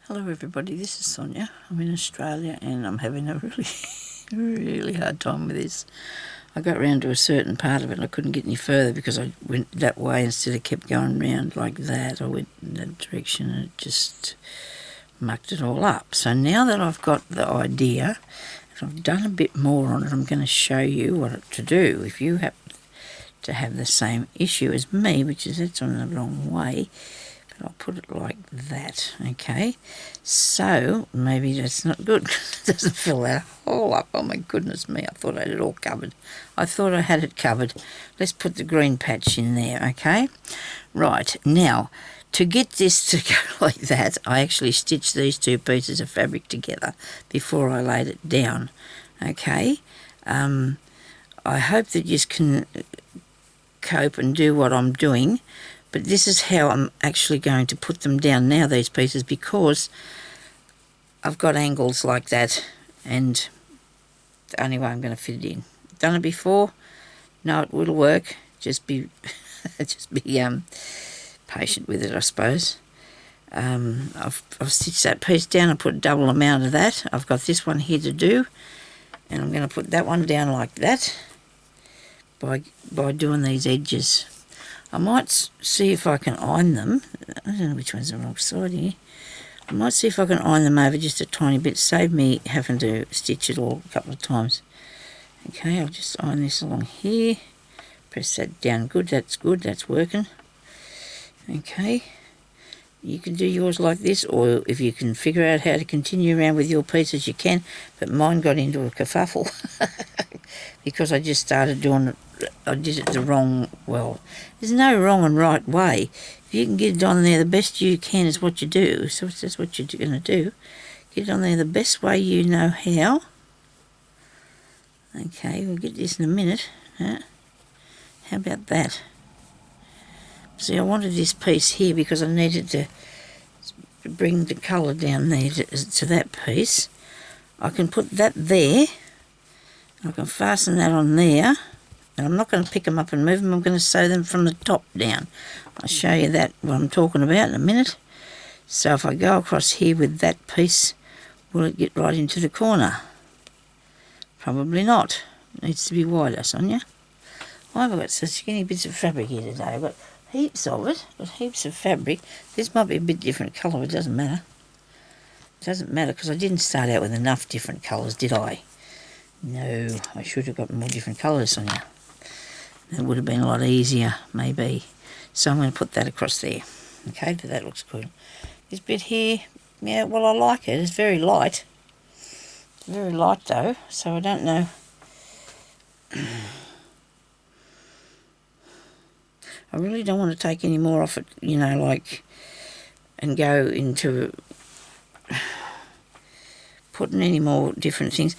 Hello everybody, this is Sonya. I'm in Australia and I'm having a really hard time with this. I got round to a certain part of it and I couldn't get any further because I went that way instead of kept going round like that. I went in that direction and it just mucked it all up. So now that I've got the idea and I've done a bit more on it, I'm going to show you what to do. If you happen to have the same issue as me, which is it's on the wrong way, I'll put it like that, okay? So, maybe that's not good. It doesn't fill that hole up. Oh my goodness me, I thought I had it all covered. I thought I had it covered. Let's put the green patch in there, okay? Right, now, to get this to go like that, I actually stitched these two pieces of fabric together before I laid it down, okay? I hope that you can cope and do what I'm doing. But this is how I'm actually going to put them down now, these pieces, because I've got angles like that and the only way I'm going to fit it in. Done it before? No, it will work. Just be patient with it, I suppose. I've stitched that piece down and put a double amount of that. I've got this one here to do, and I'm going to put that one down like that by doing these edges. I might see if I can iron them. I don't know which one's the wrong side here. I might see if I can iron them over just a tiny bit. Save me having to stitch it all a couple of times. Okay, I'll just iron this along here. Press that down. Good, that's working. Okay. You can do yours like this, or if you can figure out how to continue around with your pieces, you can. But mine got into a kerfuffle because I just started doing it. I did it the wrong, well, there's no wrong and right way. If you can get it on there the best you can is what you do. So that's what you're going to do. Get it on there the best way you know how. Okay, we'll get this in a minute. Huh? How about that? See, I wanted this piece here because I needed to bring the colour down there to that piece. I can put that there. I can fasten that on there. And I'm not going to pick them up and move them. I'm going to sew them from the top down. I'll show you that, what I'm talking about in a minute. So if I go across here with that piece, will it get right into the corner? Probably not. It needs to be wider, Sonya. Why have I got such skinny bits of fabric here today? I've got heaps of it, got heaps of fabric. This might be a bit different colour, but it doesn't matter. It doesn't matter because I didn't start out with enough different colours, did I? No, I should have got more different colours, Sonya. That would have been a lot easier, maybe. So I'm going to put that across there. Okay, but that looks good. This bit here, yeah, well, I like it. It's very light. Very light, though, so I don't know. I really don't want to take any more off it, you know, like, and go into putting any more different things.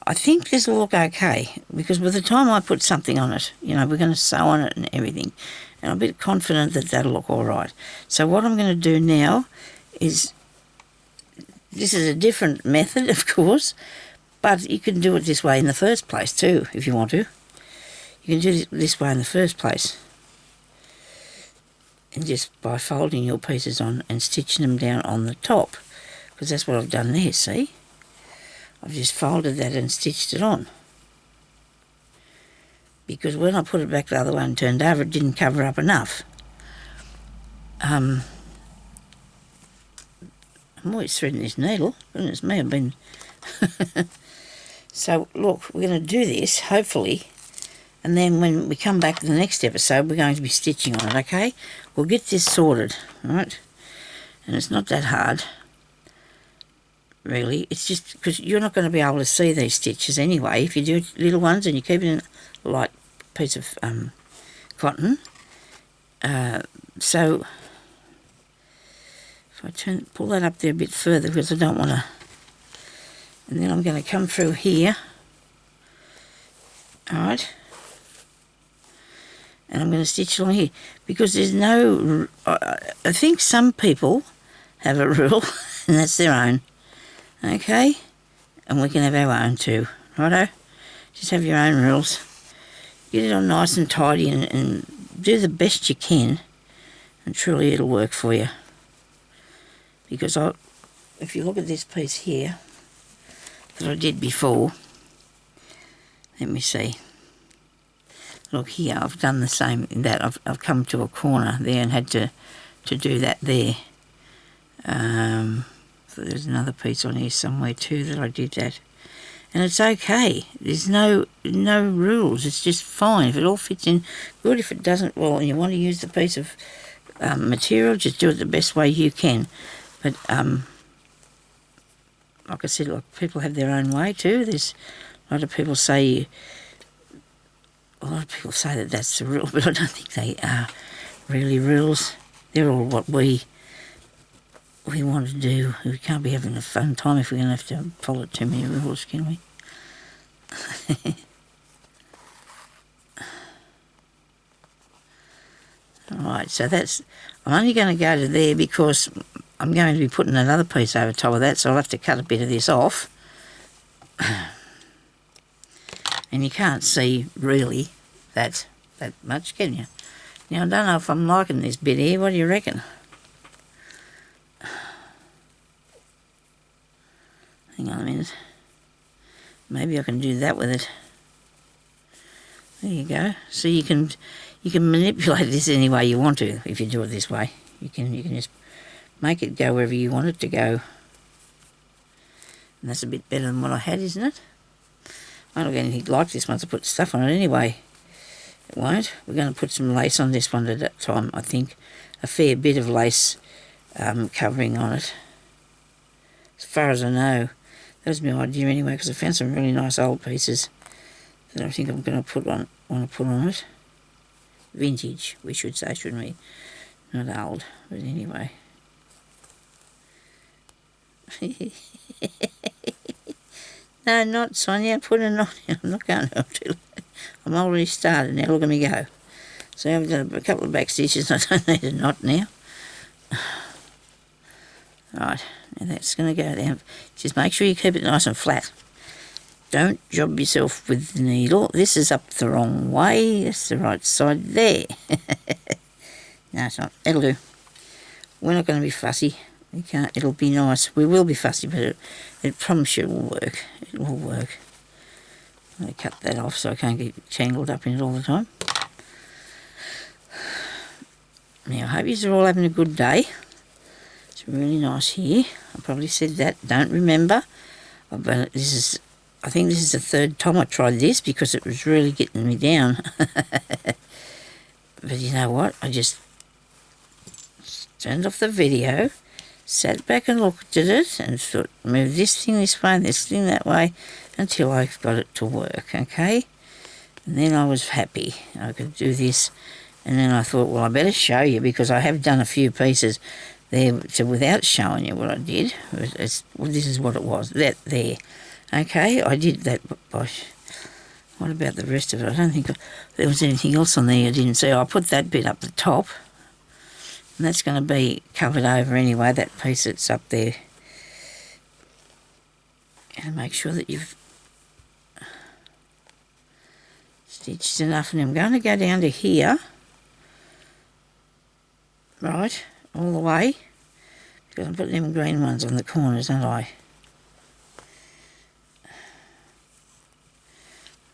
I think this will look okay, because by the time I put something on it, you know, we're going to sew on it and everything, and I'm a bit confident that that'll look all right. So what I'm going to do now is, this is a different method, of course, but you can do it this way in the first place too, if you want to. You can do it this way in the first place. And just by folding your pieces on and stitching them down on the top, because that's what I've done there, see? I've just folded that and stitched it on. Because when I put it back the other way and turned over, it didn't cover up enough. I'm always threading this needle. Goodness me, I've been... So, look, we're going to do this, hopefully, and then when we come back to the next episode, we're going to be stitching on it, okay? We'll get this sorted, all right? And it's not that hard. Really, it's just because you're not going to be able to see these stitches anyway. If you do little ones and you keep it in a light piece of cotton. So if I pull that up there a bit further because I don't want to, and then I'm going to come through here. All right, and I'm going to stitch along here because there's no. I think some people have a rule, and that's their own. Okay, and we can have our own too, righto? Just have your own rules. Get it on nice and tidy and do the best you can, and truly it'll work for you. Because if you look at this piece here that I did before, let me see. Look here, I've done the same in that. I've come to a corner there and had to do that there. So there's another piece on here somewhere too that I did that. And it's okay. There's no rules. It's just fine. If it all fits in, good. If it doesn't, well, and you want to use the piece of material, just do it the best way you can. But like I said, like, people have their own way too. There's a lot of people say that that's the rule, but I don't think they are really rules. They're all what we want to do. We can't be having a fun time if we're going to have to follow too many rules, can we? Alright, so that's... I'm only going to go to there because I'm going to be putting another piece over top of that, so I'll have to cut a bit of this off. And you can't see really that much, can you? Now, I don't know if I'm liking this bit here. What do you reckon? Hang on a minute. Maybe I can do that with it. There you go. So you can manipulate this any way you want to if you do it this way. You can just make it go wherever you want it to go. And that's a bit better than what I had, isn't it? I don't get anything like this once I put stuff on it anyway. It won't. We're going to put some lace on this one at that time, I think. A fair bit of lace covering on it. As far as I know. That was my idea anyway, because I found some really nice old pieces that I think I'm going to want to put on it. Vintage, we should say, shouldn't we? Not old, but anyway. No, not Sonya, put a knot in. I'm not going to. I'm already started now, look at me go. So I've done a couple of back stitches, I don't need a knot now. Right, now that's going to go down. Just make sure you keep it nice and flat. Don't job yourself with the needle. This is up the wrong way. That's the right side there. No, it's not. It'll do. We're not going to be fussy. We can't. It'll be nice. We will be fussy, but it promise you it will work. It will work. I'm going to cut that off so I can't get tangled up in it all the time. Now, I hope you're all having a good day. It's really nice here. I probably said that. Don't remember. But this is... I think this is the third time I tried this because it was really getting me down. But you know what? I just turned off the video, sat back and looked at it and thought, move this thing this way and this thing that way until I got it to work, okay? And then I was happy. I could do this. And then I thought, well, I better show you because I have done a few pieces there so without showing you what I did. Well, this is what it was, that there. Okay, I did that, but what about the rest of it? I don't think there was anything else on there I didn't see. I put that bit up the top, and that's going to be covered over anyway, that piece that's up there. And make sure that you've stitched enough, and I'm going to go down to here, right, all the way, because I'm putting them green ones on the corners, aren't I?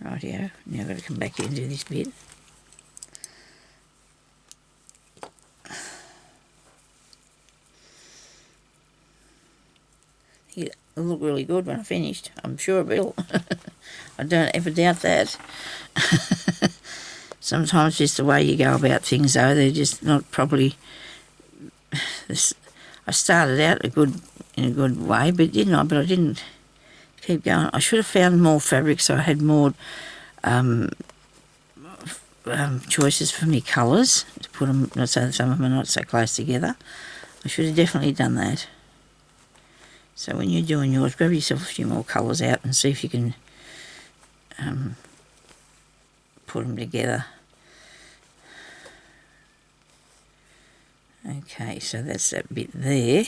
Rightio, now I've got to come back here and do this bit. It'll look really good when I'm finished. I'm sure it will. I don't ever doubt that. Sometimes just the way you go about things, though, they're just not properly... I started out in a good way, but didn't I? But I didn't keep going. I should have found more fabric so I had more choices for me colours to put them, so that some of them are not so close together. I should have definitely done that. So when you're doing yours, grab yourself a few more colours out and see if you can put them together. Okay, so that's that bit there.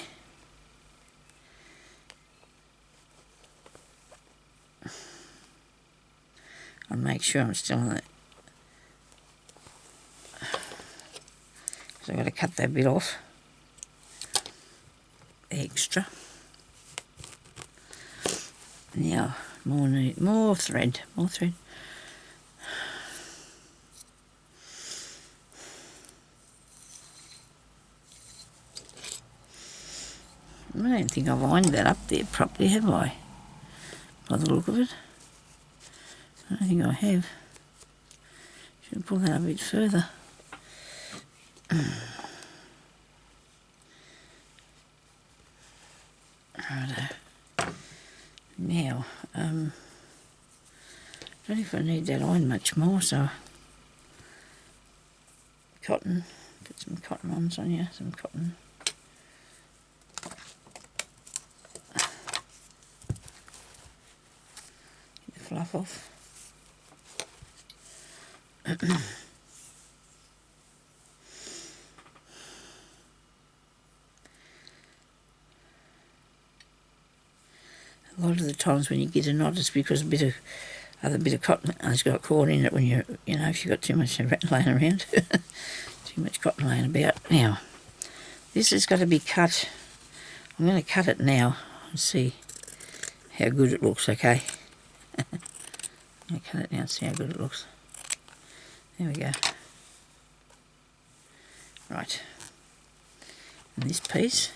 I'll make sure I'm still on it. So I've got to cut that bit off. Extra. Now, more thread. I don't think I've ironed that up there properly, have I? By the look of it. I don't think I have. Should pull that up a bit further. Righto. Now, I don't know if I need that iron much more, so cotton, put some cotton on, Sonya, some cotton. Get the fluff off. A lot of the times when you get a knot, it's because a bit of cotton has got caught in it when you know, if you've got too much laying around, too much cotton laying about. Now, this has got to be cut. I'm going to cut it now and see how good it looks, okay? I'm going to cut it now and see how good it looks. There we go. Right. And this piece,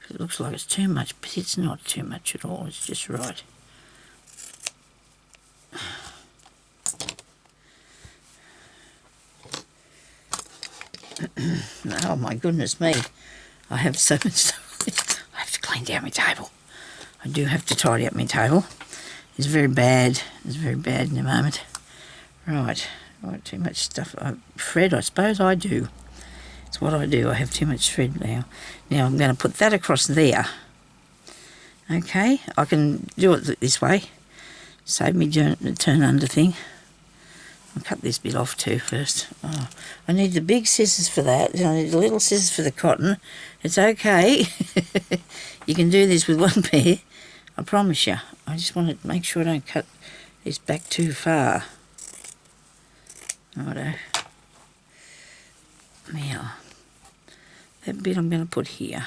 it looks like it's too much, but it's not too much at all. It's just right. Oh my goodness me. I have so much stuff. I have to clean down my table. I do have to tidy up my table. It's very bad. It's very bad in the moment. Right. Too much stuff. Thread, I suppose I do. It's what I do. I have too much thread now. Now I'm going to put that across there. Okay, I can do it this way. Save me the turn under thing. I'll cut this bit off too first. Oh, I need the big scissors for that. I need the little scissors for the cotton. It's okay. You can do this with one pair. I promise you. I just want to make sure I don't cut this back too far. Righto. Now, that bit I'm going to put here.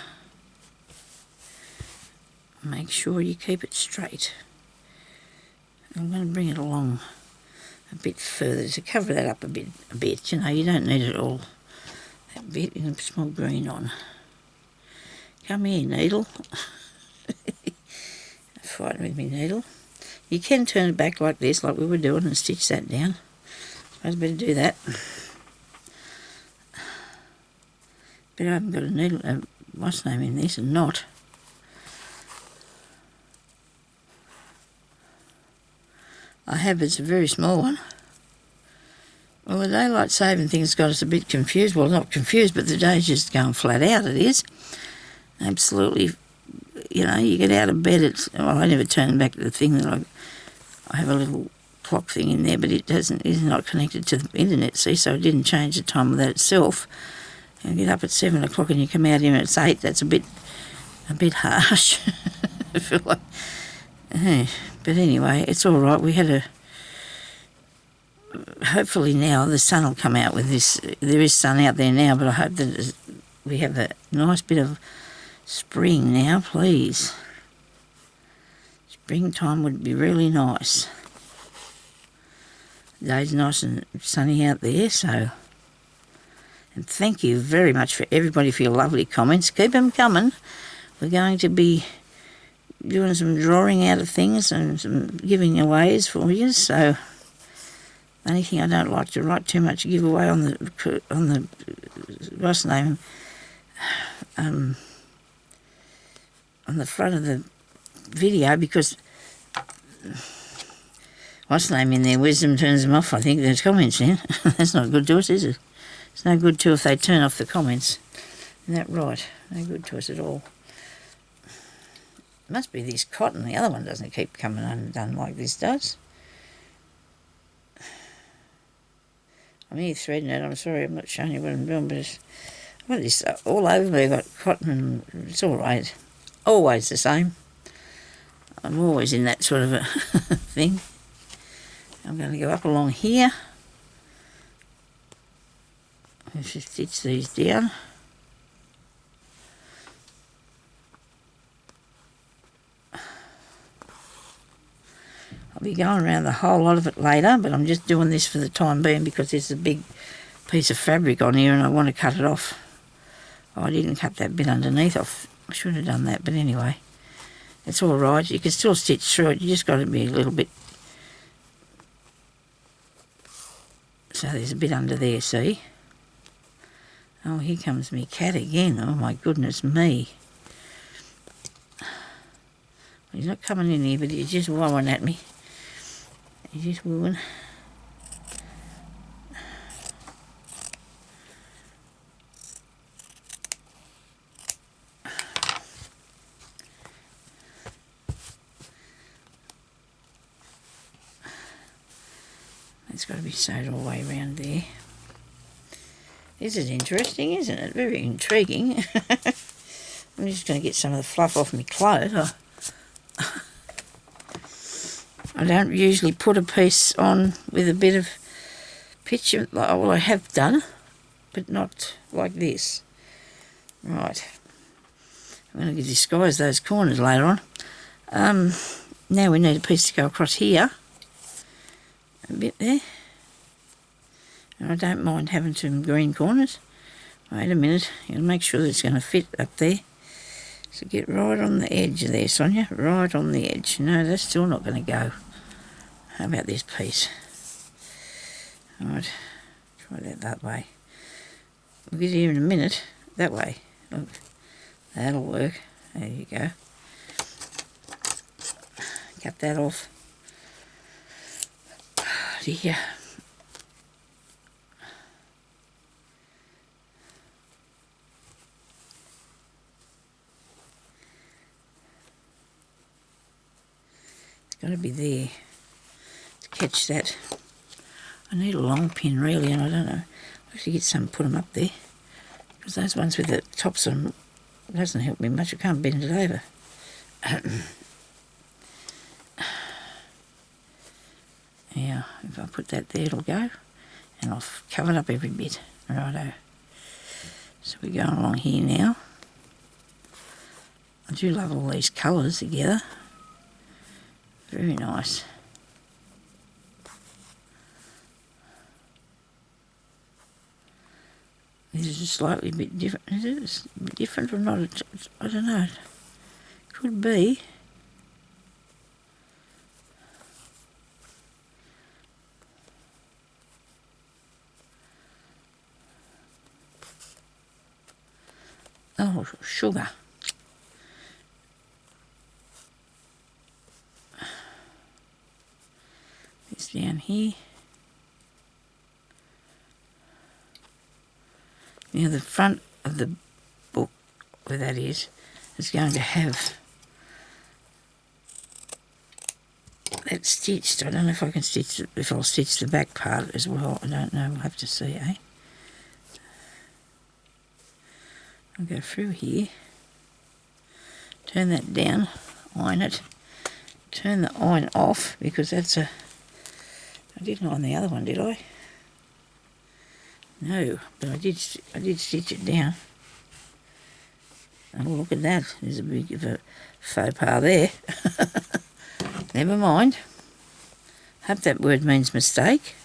Make sure you keep it straight. I'm going to bring it along a bit further to cover that up a bit. You know, you don't need it all that bit. You can put some more green on. Come here, needle. Fighting with me, needle. You can turn it back like this, like we were doing, and stitch that down. I'd better do that. But I haven't got a needle, what's the name in this, a knot. I have, it's a very small one. Well, the daylight saving thing's got us a bit confused. Well, not confused, but the day's just going flat out, it is. Absolutely, you know, you get out of bed, well, I never turn back to the thing that I have a little clock thing in there, but it's not connected to the internet, see, so it didn't change the time of that itself. You get up at 7 o'clock and you come out here and it's 8, that's a bit harsh. I feel like, but anyway, it's all right. We had hopefully now the sun will come out with this. There is sun out there now, but I hope that we have a nice bit of spring now, please. Springtime would be really nice. The day's nice and sunny out there, so. And thank you very much for everybody for your lovely comments. Keep them coming. We're going to be doing some drawing out of things and some giving aways for you. So, the only thing I don't like to write too much giveaway on the what's the name, on the front of the video, because what's the name in there, wisdom turns them off. I think there's comments in. That's not good to us, is it? It's no good to if they turn off the comments. Isn't that right? No good to us at all. It must be this cotton. The other one doesn't keep coming undone like this does. I'm here threading it. I'm sorry I'm not showing you what I'm doing, but I've got this all over me. I've got cotton. It's all right. Always the same. I'm always in that sort of a thing. I'm going to go up along here. Let's just stitch these down. be going around the whole lot of it later, but I'm just doing this for the time being because there's a big piece of fabric on here and I want to cut it off. Oh, I didn't cut that bit underneath off. I should have done that, but anyway, it's all right. You can still stitch through it. You just got to be a little bit. So there's a bit under there, see? Oh, here comes me cat again. Oh, my goodness me. He's not coming in here, but he's just wowing at me. He's just wooing. It's got to be sewed all the way around there. This is interesting, isn't it? Very intriguing. I'm just going to get some of the fluff off my clothes. I don't usually put a piece on with a bit of picture. Well, I have done, but not like this. Right. I'm going to disguise those corners later on. Now we need a piece to go across here. A bit there. And I don't mind having some green corners. Wait a minute. You'll make sure that it's going to fit up there. So get right on the edge there, Sonia. Right on the edge. No, that's still not going to go. How about this piece? Alright. Try that way. We'll get here in a minute. That way. Look. That'll work. There you go. Cut that off. Dear. It's got to be there to catch that. I need a long pin really, and I don't know. I'll have to get some, put them up there. Because those ones with the tops on them doesn't help me much. I can't bend it over. Yeah, if I put that there, it'll go. And I've covered up every bit. Righto. So we're going along here now. I do love all these colours together. Very nice. This is a slightly bit different. Is it? It's a bit different or not? I don't know. Could be. Oh, sugar. It's down here. Now the front of the book, where that is going to have that stitched. I don't know if I can stitch it, if I'll stitch the back part as well. I don't know. We'll have to see, eh? I'll go through here, turn that down, iron it, turn the iron off because that's a... I didn't iron the other one, did I? No, but I did stitch it down. Oh, look at that. There's a bit of a faux pas there. Never mind. Hope that word means mistake.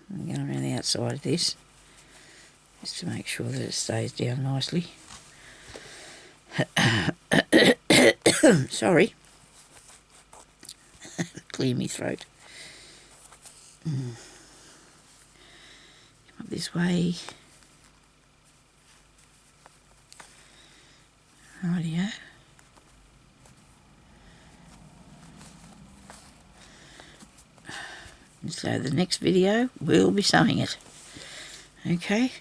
I'm going around the outside of this just to make sure that it stays down nicely. Sorry. Clear me throat. Come up this way. Rightio. And so the next video we'll be sewing it. Okay.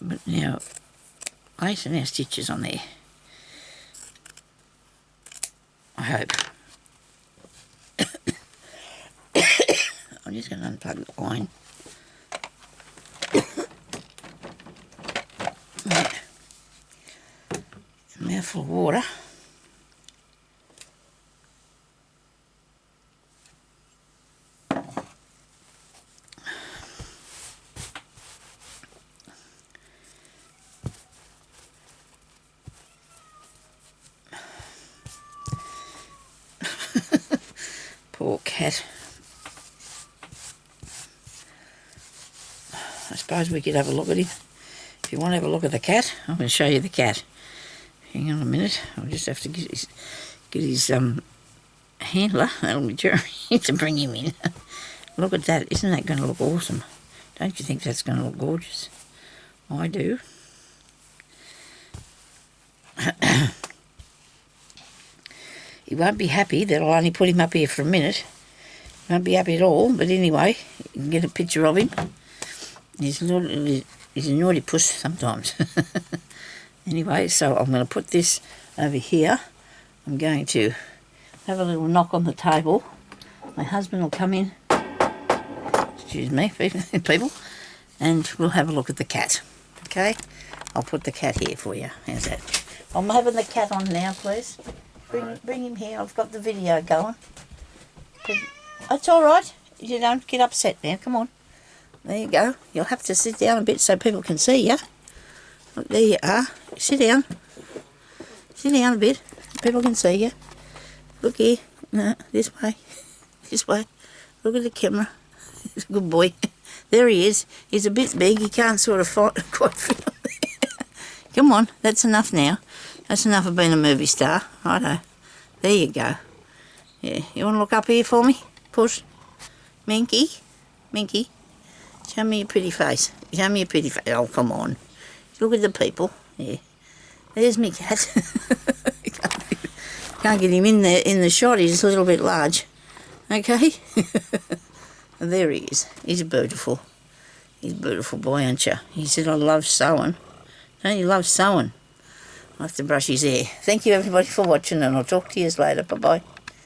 But now lacing our stitches on there. I hope. I'm just going to unplug the line. Right. A mouthful of water. Poor cat. I suppose we could have a look at him. If you want to have a look at the cat, I'm going to show you the cat. Hang on a minute. I'll just have to get his handler. That'll be Jeremy to bring him in. Look at that. Isn't that going to look awesome? Don't you think that's going to look gorgeous? I do. He won't be happy that I'll only put him up here for a minute. He won't be happy at all, but anyway, you can get a picture of him. He's a naughty puss sometimes. Anyway, so I'm going to put this over here. I'm going to have a little knock on the table. My husband will come in. Excuse me, people. And we'll have a look at the cat. Okay? I'll put the cat here for you. How's that? I'm having the cat on now, please. Bring him here. I've got the video going. It's all right. You don't get upset now. Come on. There you go. You'll have to sit down a bit so people can see you. Look, there you are. Sit down. Sit down a bit. People can see you. Look here. No, this way. This way. Look at the camera. He's a good boy. There he is. He's a bit big. He can't sort of quite fit on there. Come on. That's enough now. That's enough of being a movie star. Righto. There you go. Yeah. You want to look up here for me? Push. Minky. Minky. Show me your pretty face. Show me your pretty face. Oh, come on. Look at the people. Yeah. There's me cat. Can't get him in there in the shot. He's a little bit large. Okay. There he is. He's beautiful. He's a beautiful boy, aren't you? He said, I love sewing. Don't you love sewing? I'll have to brush his hair. Thank you, everybody, for watching, and I'll talk to you later. Bye-bye.